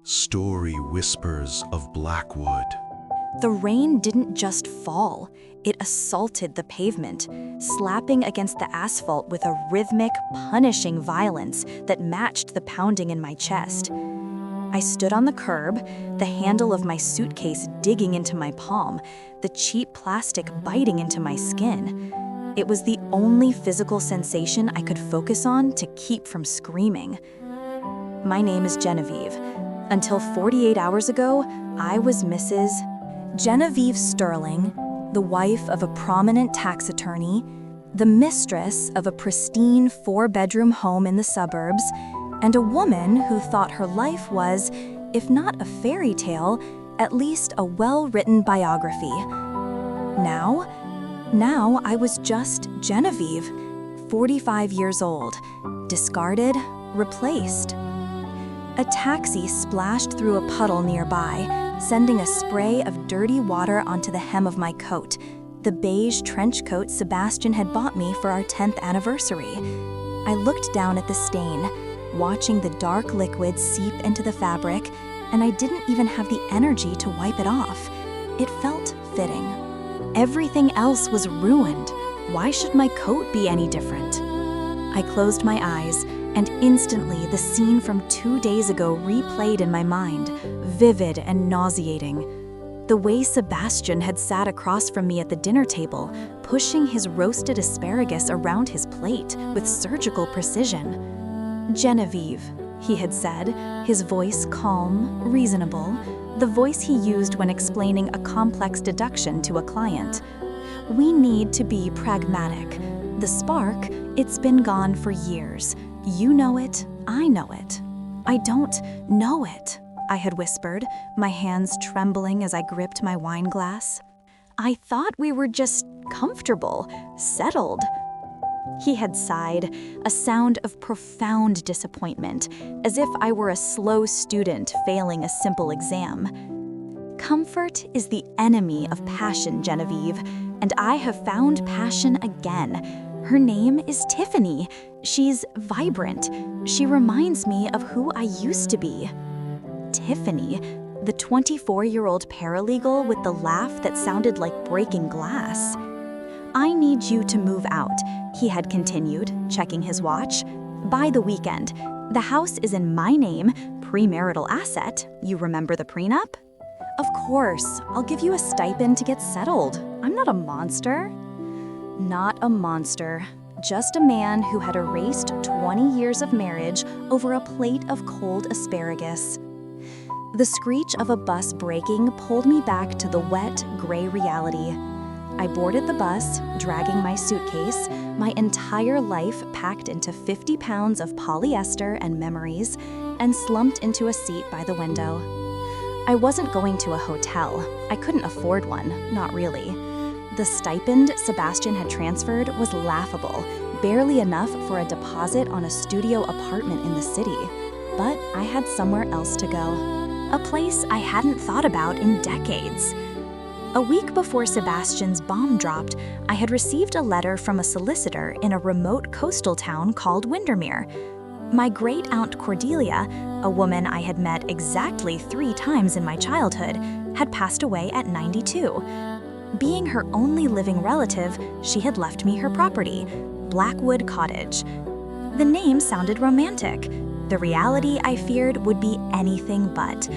Story whispers of Blackwood. The rain didn't just fall, it assaulted the pavement, slapping against the asphalt with a rhythmic, punishing violence that matched the pounding in my chest. I stood on the curb, the handle of my suitcase digging into my palm, the cheap plastic biting into my skin. It was the only physical sensation I could focus on to keep from screaming. My name is Genevieve. Until 48 hours ago, I was Mrs. Genevieve Sterling, the wife of a prominent tax attorney, the mistress of a pristine 4-bedroom home in the suburbs, and a woman who thought her life was, if not a fairy tale, at least a well-written biography. Now I was just Genevieve, 45 years old, discarded, replaced. A taxi splashed through a puddle nearby, sending a spray of dirty water onto the hem of my coat, the beige trench coat Sebastian had bought me for our 10th anniversary. I looked down at the stain, watching the dark liquid seep into the fabric, and I didn't even have the energy to wipe it off. It felt fitting. Everything else was ruined. Why should my coat be any different? I closed my eyes, and instantly the scene from 2 days ago replayed in my mind, vivid and nauseating. The way Sebastian had sat across from me at the dinner table, pushing his roasted asparagus around his plate with surgical precision. "Genevieve," he had said, his voice calm, reasonable, the voice he used when explaining a complex deduction to a client. "We need to be pragmatic. The spark, it's been gone for years. You know it, I know it." "I don't know it," I had whispered, my hands trembling as I gripped my wine glass. "I thought we were just comfortable, settled." He had sighed, a sound of profound disappointment, as if I were a slow student failing a simple exam. "Comfort is the enemy of passion, Genevieve, and I have found passion again. Her name is Tiffany. She's vibrant. She reminds me of who I used to be." Tiffany, the 24-year-old paralegal with the laugh that sounded like breaking glass. "I need you to move out," he had continued, checking his watch. "By the weekend. The house is in my name, premarital asset. You remember the prenup?" "Of course. I'll give you a stipend to get settled. I'm not a monster." Not a monster, just a man who had erased 20 years of marriage over a plate of cold asparagus. The screech of a bus braking pulled me back to the wet, gray reality. I boarded the bus, dragging my suitcase, my entire life packed into 50 pounds of polyester and memories, and slumped into a seat by the window. I wasn't going to a hotel. I couldn't afford one, not really. The stipend Sebastian had transferred was laughable, barely enough for a deposit on a studio apartment in the city. But I had somewhere else to go, a place I hadn't thought about in decades. A week before Sebastian's bomb dropped, I had received a letter from a solicitor in a remote coastal town called Windermere. My great-aunt Cordelia, a woman I had met exactly 3 times in my childhood, had passed away at 92. Being her only living relative, she had left me her property, Blackwood Cottage. The name sounded romantic. The reality, I feared, would be anything but.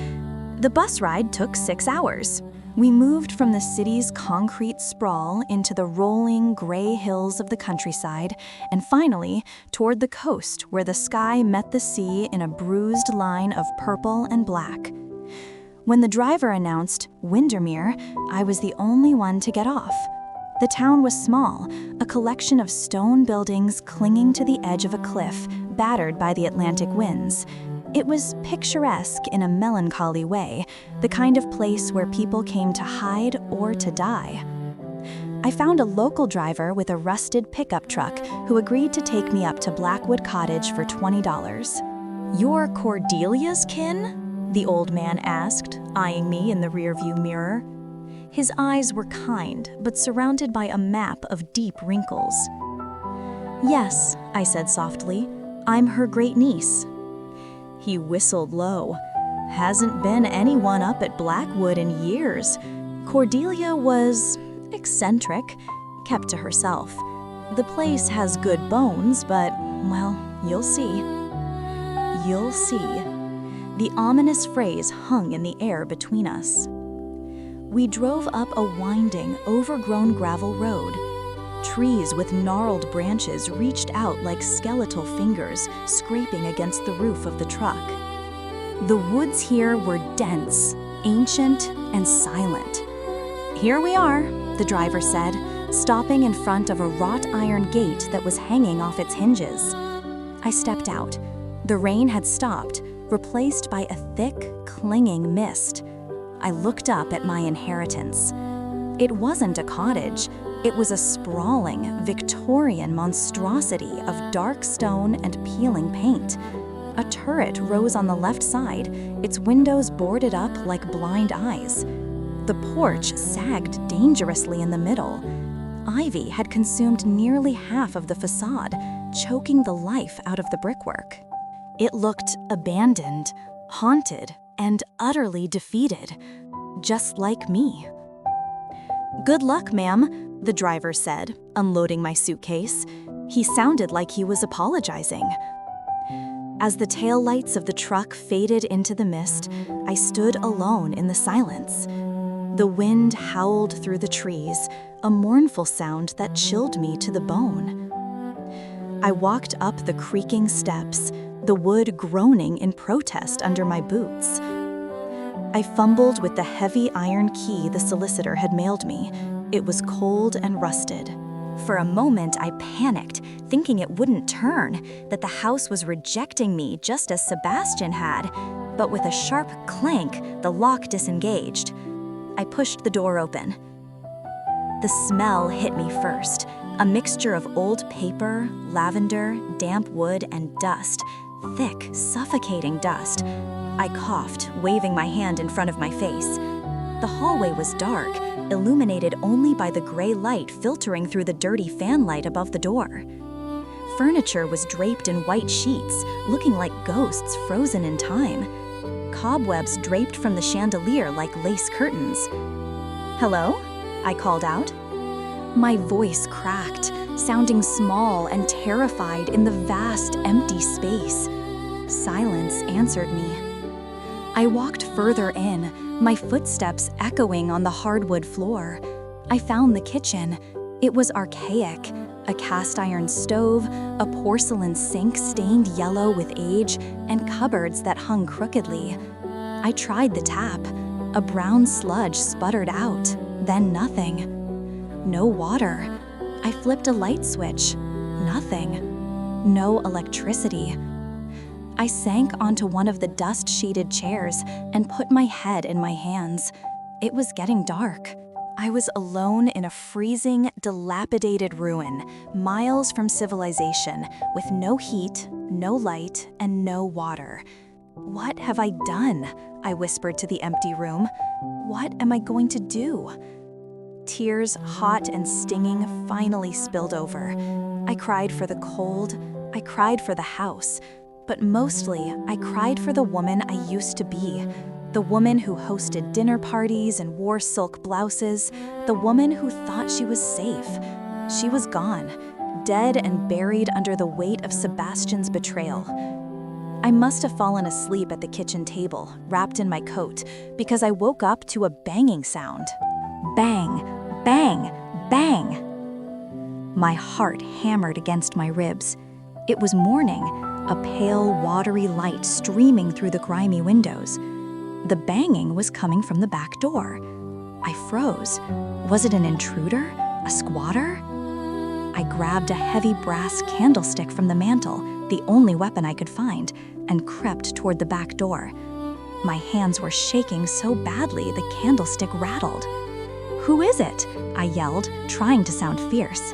The bus ride took 6 hours. We moved from the city's concrete sprawl into the rolling gray hills of the countryside, and finally toward the coast where the sky met the sea in a bruised line of purple and black. When the driver announced Windermere, I was the only one to get off. The town was small, a collection of stone buildings clinging to the edge of a cliff, battered by the Atlantic winds. It was picturesque in a melancholy way, the kind of place where people came to hide or to die. I found a local driver with a rusted pickup truck who agreed to take me up to Blackwood Cottage for $20. "You're Cordelia's kin?" the old man asked, eyeing me in the rearview mirror. His eyes were kind, but surrounded by a map of deep wrinkles. "Yes," I said softly, "I'm her great-niece." He whistled low. Hasn't been anyone up at Blackwood in years. Cordelia was eccentric, kept to herself. The place has good bones, but, well, you'll see. You'll see. The ominous phrase hung in the air between us. We drove up a winding, overgrown gravel road. Trees with gnarled branches reached out like skeletal fingers, scraping against the roof of the truck. The woods here were dense, ancient, and silent. "Here we are," the driver said, stopping in front of a wrought iron gate that was hanging off its hinges. I stepped out. The rain had stopped, replaced by a thick, clinging mist. I looked up at my inheritance. It wasn't a cottage. It was a sprawling, Victorian monstrosity of dark stone and peeling paint. A turret rose on the left side, its windows boarded up like blind eyes. The porch sagged dangerously in the middle. Ivy had consumed nearly half of the facade, choking the life out of the brickwork. It looked abandoned, haunted, and utterly defeated, just like me. "Good luck, ma'am," the driver said, unloading my suitcase. He sounded like he was apologizing. As the taillights of the truck faded into the mist, I stood alone in the silence. The wind howled through the trees, a mournful sound that chilled me to the bone. I walked up the creaking steps, the wood groaning in protest under my boots. I fumbled with the heavy iron key the solicitor had mailed me. It was cold and rusted. For a moment, I panicked, thinking it wouldn't turn, that the house was rejecting me just as Sebastian had. But with a sharp clank, the lock disengaged. I pushed the door open. The smell hit me first, a mixture of old paper, lavender, damp wood, and dust. Thick, suffocating dust. I coughed, waving my hand in front of my face. The hallway was dark, illuminated only by the gray light filtering through the dirty fan light above the door. Furniture was draped in white sheets, looking like ghosts frozen in time. Cobwebs draped from the chandelier like lace curtains. "Hello?" I called out. My voice cracked, sounding small and terrified in the vast, empty space. Silence answered me. I walked further in, my footsteps echoing on the hardwood floor. I found the kitchen. It was archaic, a cast-iron stove, a porcelain sink stained yellow with age, and cupboards that hung crookedly. I tried the tap. A brown sludge sputtered out, then nothing. No water. I flipped a light switch. Nothing. No electricity. I sank onto one of the dust-sheeted chairs and put my head in my hands. It was getting dark. I was alone in a freezing, dilapidated ruin, miles from civilization, with no heat, no light, and no water. "What have I done?" I whispered to the empty room. "What am I going to do?" Tears, hot and stinging, finally spilled over. I cried for the cold. I cried for the house. But mostly, I cried for the woman I used to be. The woman who hosted dinner parties and wore silk blouses. The woman who thought she was safe. She was gone, dead and buried under the weight of Sebastian's betrayal. I must have fallen asleep at the kitchen table, wrapped in my coat, because I woke up to a banging sound. Bang, bang, bang. My heart hammered against my ribs. It was morning, a pale, watery light streaming through the grimy windows. The banging was coming from the back door. I froze. Was it an intruder? A squatter? I grabbed a heavy brass candlestick from the mantel, the only weapon I could find, and crept toward the back door. My hands were shaking so badly the candlestick rattled. "Who is it?" I yelled, trying to sound fierce.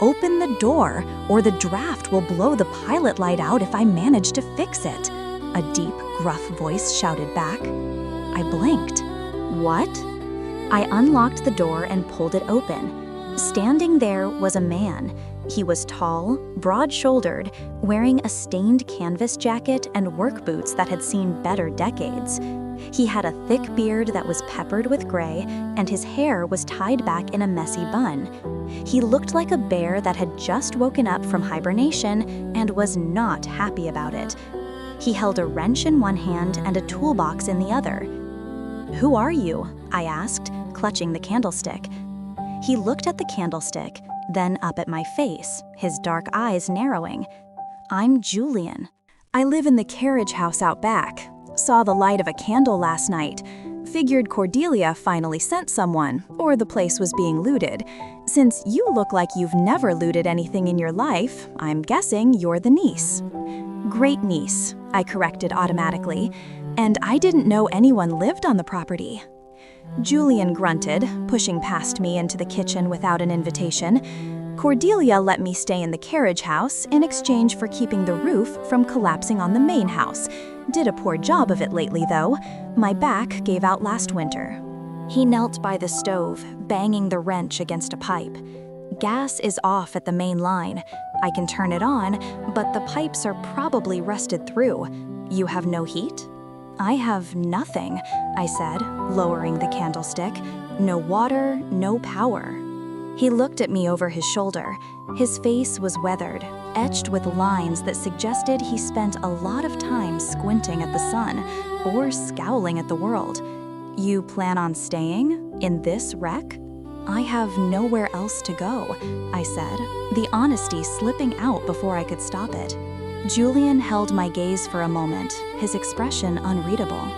"Open the door, or the draft will blow the pilot light out if I manage to fix it," a deep, gruff voice shouted back. I blinked. What? I unlocked the door and pulled it open. Standing there was a man. He was tall, broad-shouldered, wearing a stained canvas jacket and work boots that had seen better decades. He had a thick beard that was peppered with gray, and his hair was tied back in a messy bun. He looked like a bear that had just woken up from hibernation and was not happy about it. He held a wrench in one hand and a toolbox in the other. "Who are you?" I asked, clutching the candlestick. He looked at the candlestick, then up at my face, his dark eyes narrowing. "I'm Julian. I live in the carriage house out back. Saw the light of a candle last night. Figured Cordelia finally sent someone, or the place was being looted. Since you look like you've never looted anything in your life, I'm guessing you're the niece." "Great niece," I corrected automatically, "and I didn't know anyone lived on the property." Julian grunted, pushing past me into the kitchen without an invitation. "Cordelia let me stay in the carriage house in exchange for keeping the roof from collapsing on the main house. Did a poor job of it lately, though. My back gave out last winter." He knelt by the stove, banging the wrench against a pipe. "Gas is off at the main line. I can turn it on, but the pipes are probably rusted through. You have no heat?" "I have nothing," I said, lowering the candlestick. "No water, no power." He looked at me over his shoulder. His face was weathered, etched with lines that suggested he spent a lot of time squinting at the sun or scowling at the world. "You plan on staying in this wreck?" "I have nowhere else to go," I said, the honesty slipping out before I could stop it. Julian held my gaze for a moment, his expression unreadable.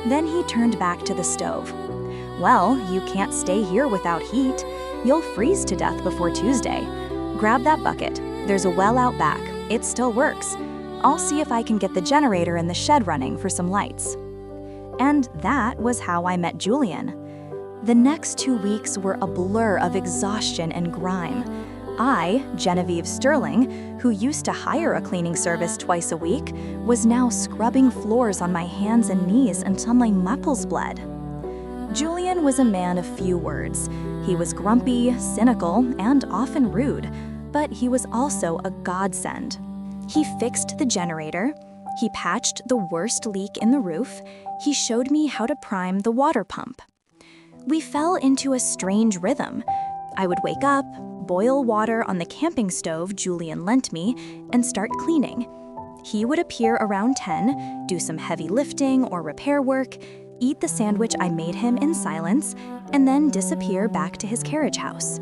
Then he turned back to the stove. "Well, you can't stay here without heat. You'll freeze to death before Tuesday. Grab that bucket. There's a well out back. It still works. I'll see if I can get the generator in the shed running for some lights." And that was how I met Julian. The next 2 weeks were a blur of exhaustion and grime. I, Genevieve Sterling, who used to hire a cleaning service twice a week, was now scrubbing floors on my hands and knees until my knuckles bled. Julian was a man of few words. He was grumpy, cynical, and often rude, but he was also a godsend. He fixed the generator. He patched the worst leak in the roof. He showed me how to prime the water pump. We fell into a strange rhythm. I would wake up, boil water on the camping stove Julian lent me, and start cleaning. He would appear around 10, do some heavy lifting or repair work, eat the sandwich I made him in silence, and then disappear back to his carriage house.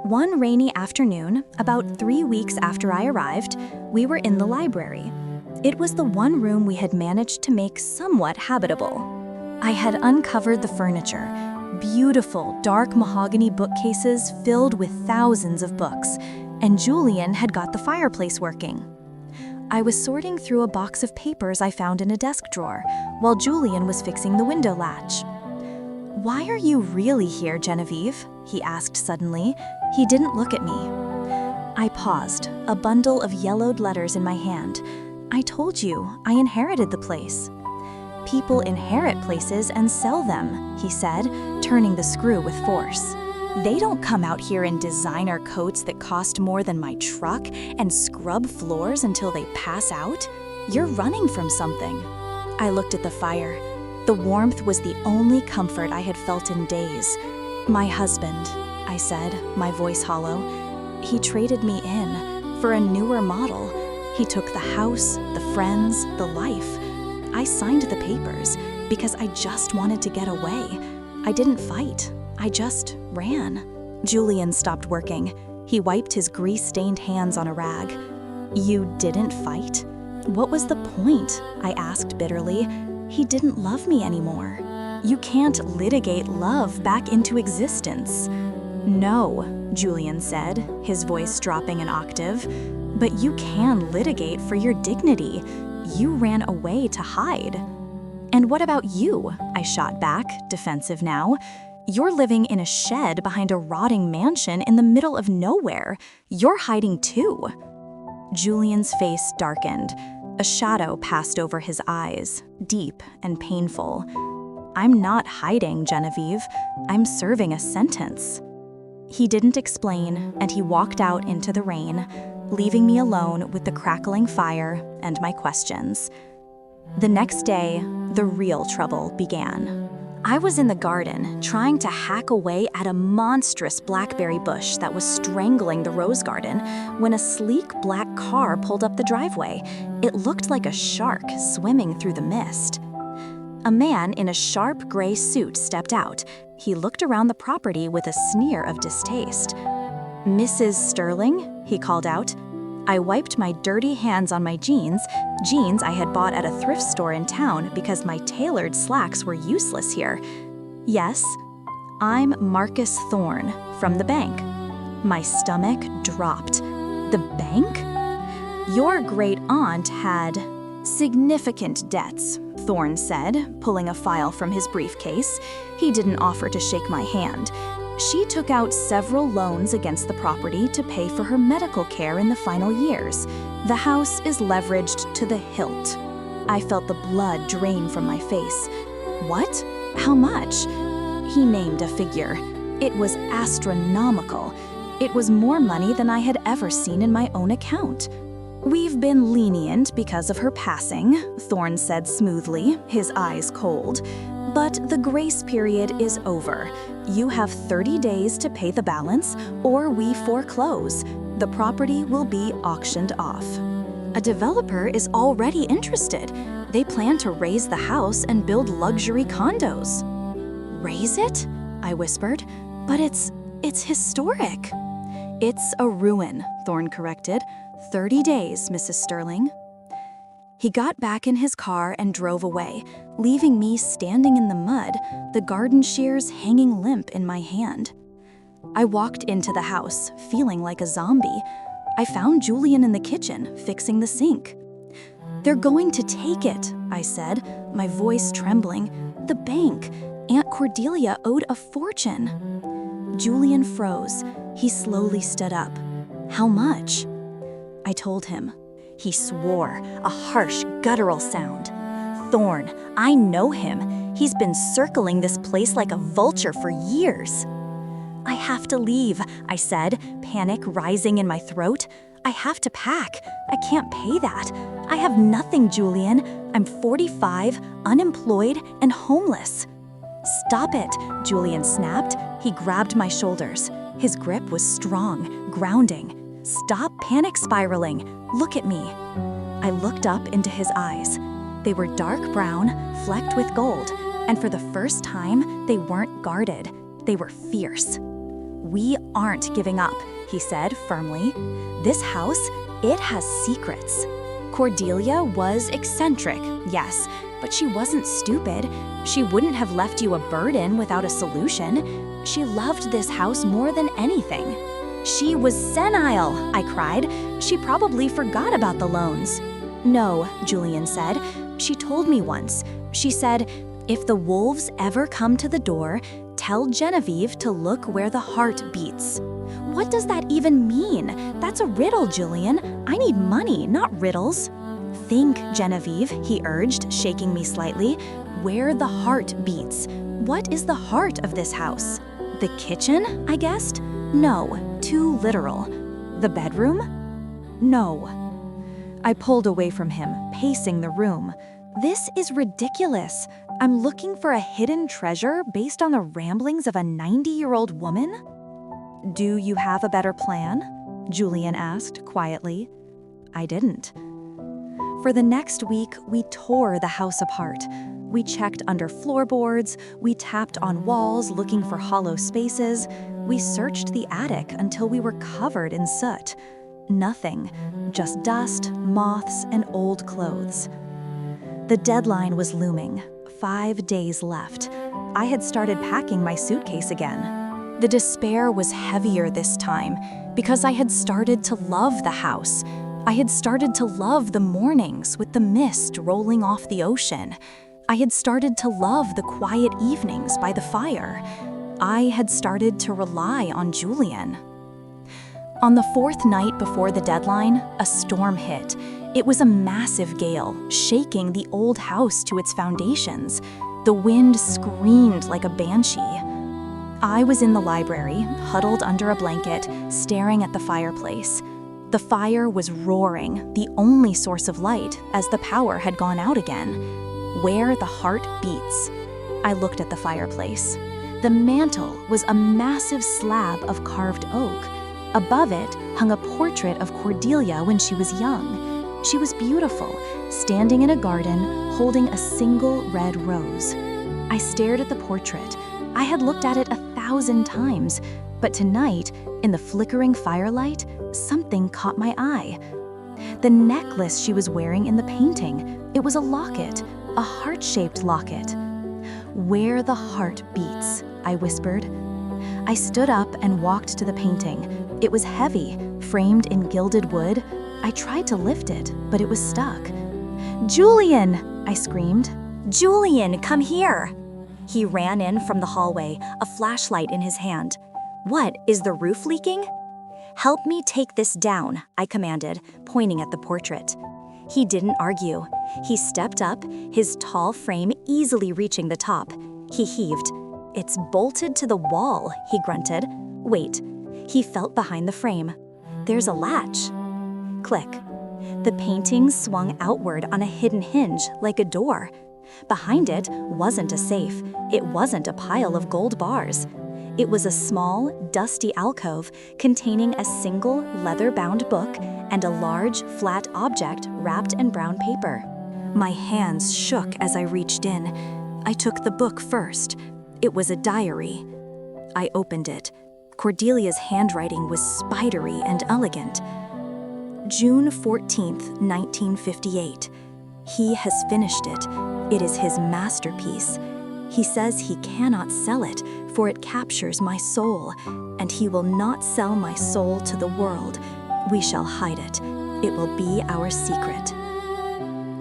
One rainy afternoon, about 3 weeks after I arrived, we were in the library. It was the one room we had managed to make somewhat habitable. I had uncovered the furniture, beautiful dark mahogany bookcases filled with thousands of books, and Julian had got the fireplace working. I was sorting through a box of papers I found in a desk drawer, while Julian was fixing the window latch. "Why are you really here, Genevieve?" he asked suddenly. He didn't look at me. I paused, a bundle of yellowed letters in my hand. "I told you, I inherited the place." "People inherit places and sell them," he said, turning the screw with force. "They don't come out here in designer coats that cost more than my truck and scrub floors until they pass out. You're running from something." I looked at the fire. The warmth was the only comfort I had felt in days. "My husband," I said, my voice hollow. "He traded me in for a newer model. He took the house, the friends, the life. I signed the papers because I just wanted to get away. I didn't fight. I just ran." Julian stopped working. He wiped his grease-stained hands on a rag. "You didn't fight? What was the point?" I asked bitterly. "He didn't love me anymore. You can't litigate love back into existence." "No," Julian said, his voice dropping an octave, "but you can litigate for your dignity. You ran away to hide." "And what about you?" I shot back, defensive now. "You're living in a shed behind a rotting mansion in the middle of nowhere. You're hiding too." Julian's face darkened. A shadow passed over his eyes, deep and painful. "I'm not hiding, Genevieve. I'm serving a sentence." He didn't explain, and he walked out into the rain, leaving me alone with the crackling fire and my questions. The next day, the real trouble began. I was in the garden, trying to hack away at a monstrous blackberry bush that was strangling the rose garden, when a sleek black car pulled up the driveway. It looked like a shark swimming through the mist. A man in a sharp gray suit stepped out. He looked around the property with a sneer of distaste. "Mrs. Sterling?" he called out. I wiped my dirty hands on my jeans I had bought at a thrift store in town because my tailored slacks were useless here. "Yes, I'm Marcus Thorne from the bank." My stomach dropped. "The bank?" "Your great aunt had significant debts," Thorne said, pulling a file from his briefcase. He didn't offer to shake my hand. "She took out several loans against the property to pay for her medical care in the final years. The house is leveraged to the hilt." I felt the blood drain from my face. "What? How much?" He named a figure. It was astronomical. It was more money than I had ever seen in my own account. "We've been lenient because of her passing," Thorne said smoothly, his eyes cold. "But the grace period is over. You have 30 days to pay the balance, or we foreclose. The property will be auctioned off." "A developer is already interested. They plan to raise the house and build luxury condos." "Raise it?" I whispered. "But it's historic." "It's a ruin," Thorne corrected. 30 days, Mrs. Sterling." He got back in his car and drove away, leaving me standing in the mud, the garden shears hanging limp in my hand. I walked into the house, feeling like a zombie. I found Julian in the kitchen, fixing the sink. "They're going to take it," I said, my voice trembling. "The bank. Aunt Cordelia owed a fortune." Julian froze. He slowly stood up. "How much?" I told him. He swore, a harsh, guttural sound. "Thorne, I know him. He's been circling this place like a vulture for years." "I have to leave," I said, panic rising in my throat. "I have to pack. I can't pay that. I have nothing, Julian. I'm 45, unemployed, and homeless." "Stop it," Julian snapped. He grabbed my shoulders. His grip was strong, grounding. "Stop panic spiraling. Look at me." I looked up into his eyes. They were dark brown, flecked with gold, and for the first time, they weren't guarded. They were fierce. "We aren't giving up," he said firmly. "This house, it has secrets." Cordelia was eccentric, yes, but she wasn't stupid. She wouldn't have left you a burden without a solution. She loved this house more than anything. "She was senile," I cried. "She probably forgot about the loans." "No," Julian said. "She told me once. She said, if the wolves ever come to the door, tell Genevieve to look where the heart beats." "What does that even mean? That's a riddle, Julian. I need money, not riddles." "Think, Genevieve," he urged, shaking me slightly. "Where the heart beats. What is the heart of this house?" "The kitchen?" I guessed. "No, too literal." "The bedroom?" "No." I pulled away from him, pacing the room. This is ridiculous. I'm looking for a hidden treasure based on the ramblings of a 90-year-old woman? "Do you have a better plan?" Julian asked quietly. I didn't. For the next week, we tore the house apart. We checked under floorboards, we tapped on walls looking for hollow spaces, we searched the attic until we were covered in soot. Nothing, just dust, moths, and old clothes. The deadline was looming. 5 days left. I had started packing my suitcase again. The despair was heavier this time because I had started to love the house. I had started to love the mornings with the mist rolling off the ocean. I had started to love the quiet evenings by the fire. I had started to rely on Julian. On the 4th night before the deadline, a storm hit. It was a massive gale, shaking the old house to its foundations. The wind screamed like a banshee. I was in the library, huddled under a blanket, staring at the fireplace. The fire was roaring, the only source of light, as the power had gone out again. Where the heart beats. I looked at the fireplace. The mantel was a massive slab of carved oak. Above it hung a portrait of Cordelia when she was young. She was beautiful, standing in a garden, holding a single red rose. I stared at the portrait. I had looked at it 1,000 times, but tonight, in the flickering firelight, something caught my eye. The necklace she was wearing in the painting. It was a locket, a heart-shaped locket. "Where the heart beats," I whispered. I stood up and walked to the painting. It was heavy, framed in gilded wood. I tried to lift it, but it was stuck. "Julian!" I screamed. "Julian, come here!" He ran in from the hallway, a flashlight in his hand. "What, is the roof leaking?" "Help me take this down," I commanded, pointing at the portrait. He didn't argue. He stepped up, his tall frame easily reaching the top. He heaved. "It's bolted to the wall," he grunted. "Wait." He felt behind the frame. "There's a latch." Click. The painting swung outward on a hidden hinge, like a door. Behind it wasn't a safe. It wasn't a pile of gold bars. It was a small, dusty alcove containing a single leather-bound book and a large, flat object wrapped in brown paper. My hands shook as I reached in. I took the book first. It was a diary. I opened it. Cordelia's handwriting was spidery and elegant. June 14th, 1958. He has finished it. It is his masterpiece. He says he cannot sell it, for it captures my soul, and he will not sell my soul to the world. We shall hide it. It will be our secret.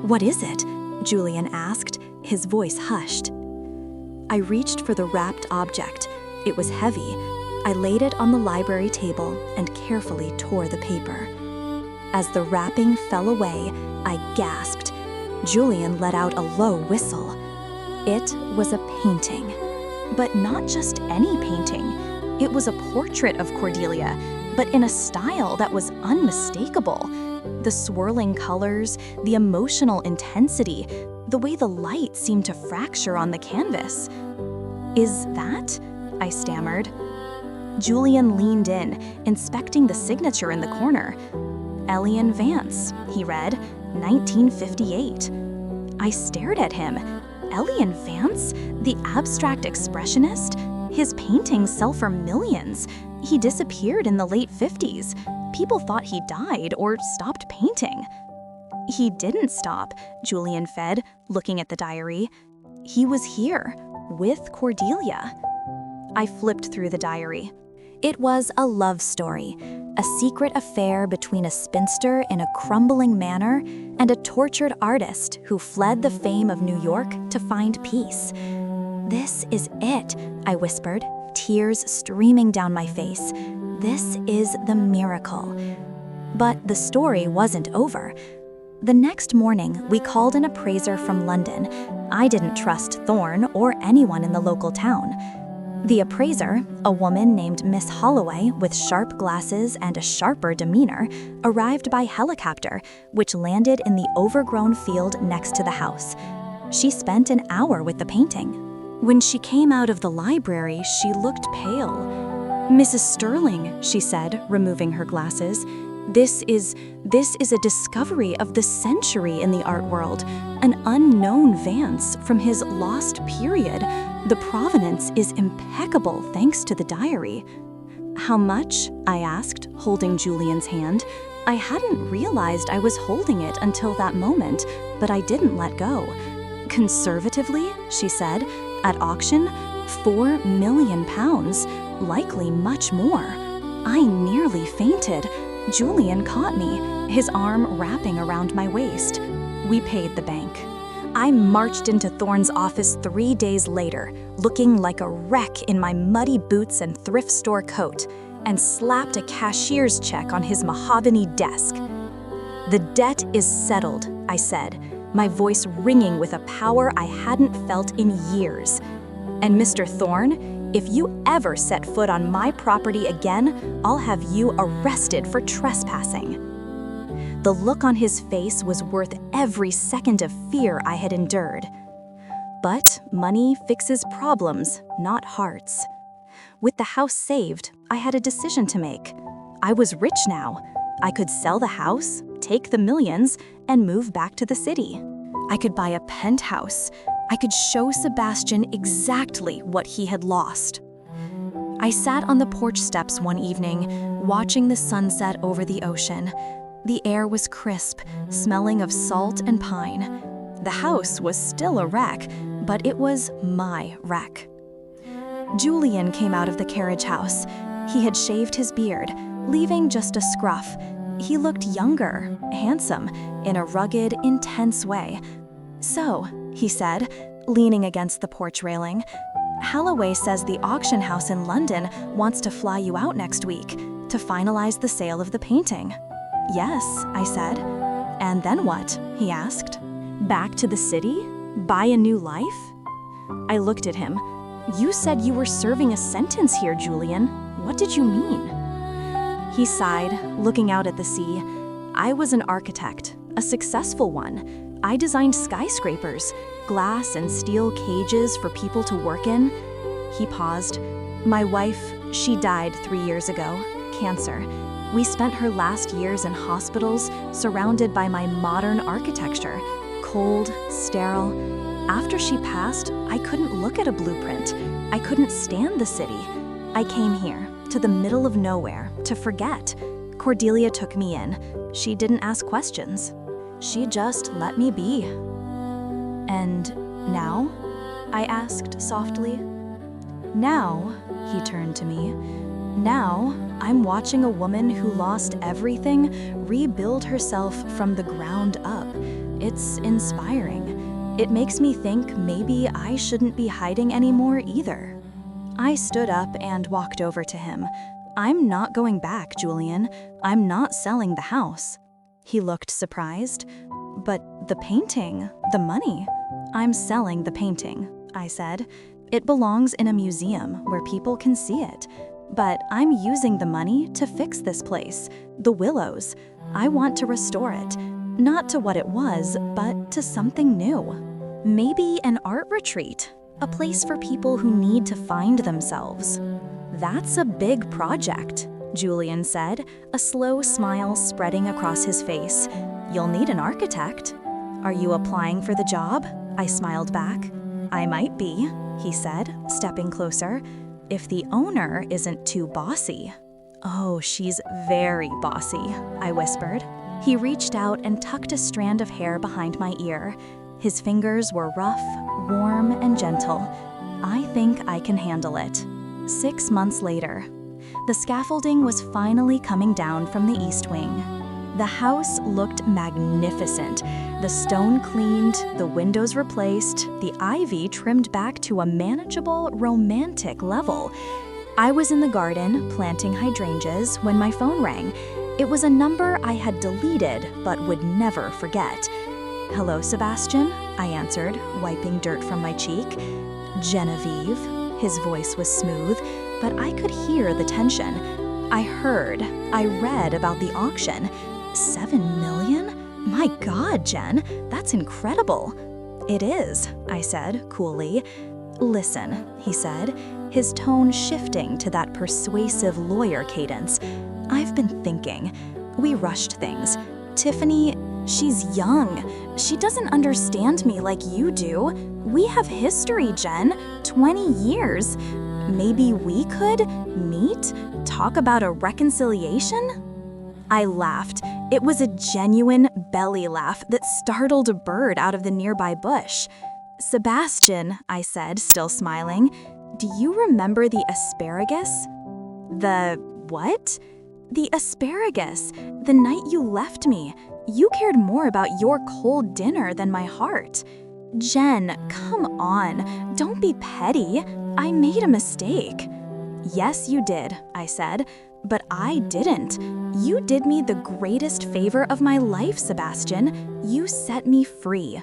"What is it?" Julian asked, his voice hushed. I reached for the wrapped object. It was heavy. I laid it on the library table and carefully tore the paper. As the wrapping fell away, I gasped. Julian let out a low whistle. It was a painting. But not just any painting. It was a portrait of Cordelia, but in a style that was unmistakable. The swirling colors, the emotional intensity, the way the light seemed to fracture on the canvas. "Is that?" I stammered. Julian leaned in, inspecting the signature in the corner. "Elian Vance," he read, 1958. I stared at him. Elian Vance, the abstract expressionist? His paintings sell for millions. He disappeared in the late 50s. People thought he died or stopped painting. "He didn't stop," Julian fed, looking at the diary. "He was here, with Cordelia." I flipped through the diary. It was a love story, a secret affair between a spinster in a crumbling manor and a tortured artist who fled the fame of New York to find peace. "This is it," I whispered, tears streaming down my face. "This is the miracle." But the story wasn't over. The next morning, we called an appraiser from London. I didn't trust Thorne or anyone in the local town. The appraiser, a woman named Miss Holloway with sharp glasses and a sharper demeanor, arrived by helicopter, which landed in the overgrown field next to the house. She spent an hour with the painting. When she came out of the library, she looked pale. "Mrs. Sterling," she said, removing her glasses, This is a discovery of the century in the art world, an unknown Vance from his lost period. The provenance is impeccable thanks to the diary." "How much?" I asked, holding Julian's hand. I hadn't realized I was holding it until that moment, but I didn't let go. "Conservatively," she said, "at auction, £4 million, likely much more." I nearly fainted. Julian caught me, his arm wrapping around my waist. We paid the bank. I marched into Thorne's office 3 days later, looking like a wreck in my muddy boots and thrift store coat, and slapped a cashier's check on his mahogany desk. "The debt is settled," I said, my voice ringing with a power I hadn't felt in years. "And Mr. Thorne, If you ever set foot on my property again, I'll have you arrested for trespassing." The look on his face was worth every second of fear I had endured. But money fixes problems, not hearts. With the house saved, I had a decision to make. I was rich now. I could sell the house, take the millions, and move back to the city. I could buy a penthouse. I could show Sebastian exactly what he had lost. I sat on the porch steps one evening, watching the sunset over the ocean. The air was crisp, smelling of salt and pine. The house was still a wreck, but it was my wreck. Julian came out of the carriage house. He had shaved his beard, leaving just a scruff. He looked younger, handsome, in a rugged, intense way. "So," he said, leaning against the porch railing, "Holloway says the auction house in London wants to fly you out next week to finalize the sale of the painting." "Yes," I said. "And then what?" he asked. "Back to the city? Buy a new life?" I looked at him. "You said you were serving a sentence here, Julian. What did you mean?" He sighed, looking out at the sea. "I was an architect, a successful one. I designed skyscrapers, glass and steel cages for people to work in." He paused. "My wife, she died 3 years ago, cancer. We spent her last years in hospitals, surrounded by my modern architecture, cold, sterile. After she passed, I couldn't look at a blueprint. I couldn't stand the city. I came here, to the middle of nowhere, to forget. Cordelia took me in. She didn't ask questions. She just let me be." "And now?" I asked softly. "Now," he turned to me, "now I'm watching a woman who lost everything rebuild herself from the ground up. It's inspiring. It makes me think maybe I shouldn't be hiding anymore either." I stood up and walked over to him. "I'm not going back, Julian. I'm not selling the house." He looked surprised. "But the painting, the money." "I'm selling the painting," I said. "It belongs in a museum where people can see it. But I'm using the money to fix this place, the Willows. I want to restore it, not to what it was, but to something new. Maybe an art retreat, a place for people who need to find themselves." "That's a big project," Julian said, a slow smile spreading across his face. "You'll need an architect." "Are you applying for the job?" I smiled back. "I might be," he said, stepping closer. "If the owner isn't too bossy." "Oh, she's very bossy," I whispered. He reached out and tucked a strand of hair behind my ear. His fingers were rough, warm, and gentle. "I think I can handle it." 6 months later, the scaffolding was finally coming down from the east wing. The house looked magnificent. The stone cleaned, the windows replaced, the ivy trimmed back to a manageable, romantic level. I was in the garden planting hydrangeas when my phone rang. It was a number I had deleted but would never forget. "Hello, Sebastian," I answered, wiping dirt from my cheek. "Genevieve." His voice was smooth, but I could hear the tension. I read about the auction. 7 million? My God, Jen, that's incredible." "It is," I said coolly. "Listen," he said, his tone shifting to that persuasive lawyer cadence. "I've been thinking. We rushed things. Tiffany, she's young. She doesn't understand me like you do. We have history, Jen, 20 years. Maybe we could meet, talk about a reconciliation?" I laughed. It was a genuine belly laugh that startled a bird out of the nearby bush. "Sebastian," I said, still smiling, "do you remember the asparagus?" "The what?" "The asparagus. The night you left me. You cared more about your cold dinner than my heart." "Jen, come on. Don't be petty. I made a mistake." "Yes, you did," I said, "but I didn't. You did me the greatest favor of my life, Sebastian. You set me free.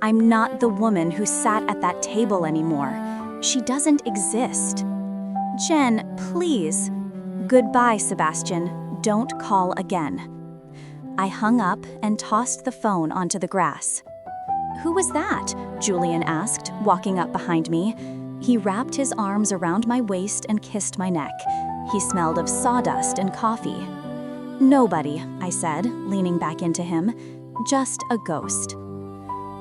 I'm not the woman who sat at that table anymore. She doesn't exist." Jen, please. Goodbye, Sebastian. Don't call again. I hung up and tossed the phone onto the grass. Who was that? Julian asked, walking up behind me. He wrapped his arms around my waist and kissed my neck. He smelled of sawdust and coffee. Nobody, I said, leaning back into him. Just a ghost.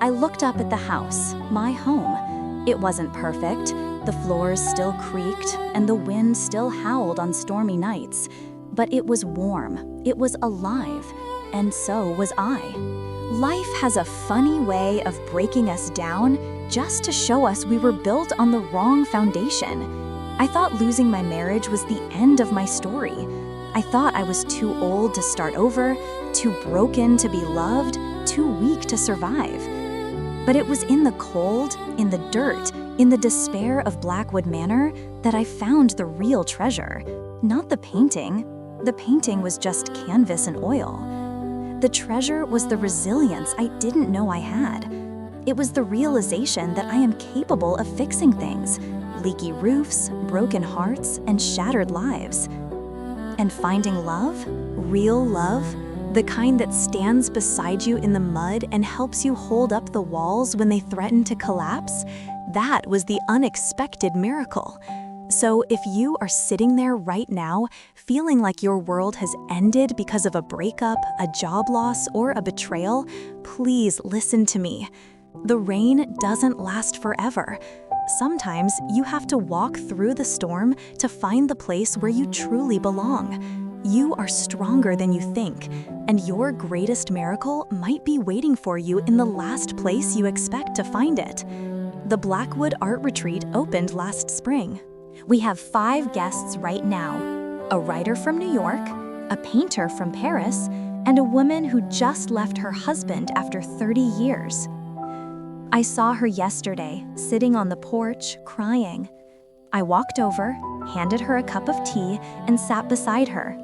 I looked up at the house, my home. It wasn't perfect. The floors still creaked, and the wind still howled on stormy nights. But it was warm. It was alive. And so was I. Life has a funny way of breaking us down just to show us we were built on the wrong foundation. I thought losing my marriage was the end of my story. I thought I was too old to start over, too broken to be loved, too weak to survive. But it was in the cold, in the dirt, in the despair of Blackwood Manor that I found the real treasure, not the painting. The painting was just canvas and oil. The treasure was the resilience I didn't know I had. It was the realization that I am capable of fixing things, leaky roofs, broken hearts, and shattered lives. And finding love, real love, the kind that stands beside you in the mud and helps you hold up the walls when they threaten to collapse, that was the unexpected miracle. So if you are sitting there right now, feeling like your world has ended because of a breakup, a job loss, or a betrayal, please listen to me. The rain doesn't last forever. Sometimes you have to walk through the storm to find the place where you truly belong. You are stronger than you think, and your greatest miracle might be waiting for you in the last place you expect to find it. The Blackwood Art Retreat opened last spring. We have 5 guests right now: a writer from New York, a painter from Paris, and a woman who just left her husband after 30 years. I saw her yesterday, sitting on the porch, crying. I walked over, handed her a cup of tea, and sat beside her.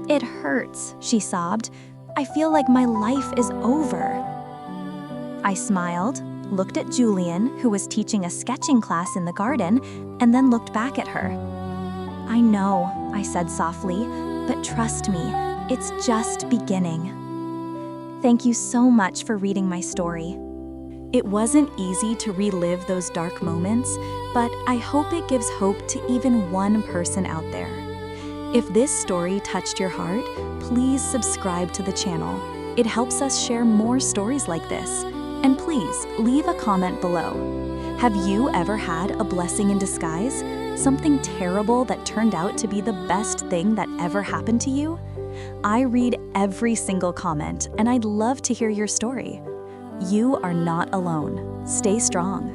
"It hurts," she sobbed. "I feel like my life is over." I smiled, looked at Julian, who was teaching a sketching class in the garden, and then looked back at her. "I know," I said softly, "but trust me, it's just beginning." Thank you so much for reading my story. It wasn't easy to relive those dark moments, but I hope it gives hope to even one person out there. If this story touched your heart, please subscribe to the channel. It helps us share more stories like this. And please, leave a comment below. Have you ever had a blessing in disguise? Something terrible that turned out to be the best thing that ever happened to you? I read every single comment, and I'd love to hear your story. You are not alone. Stay strong.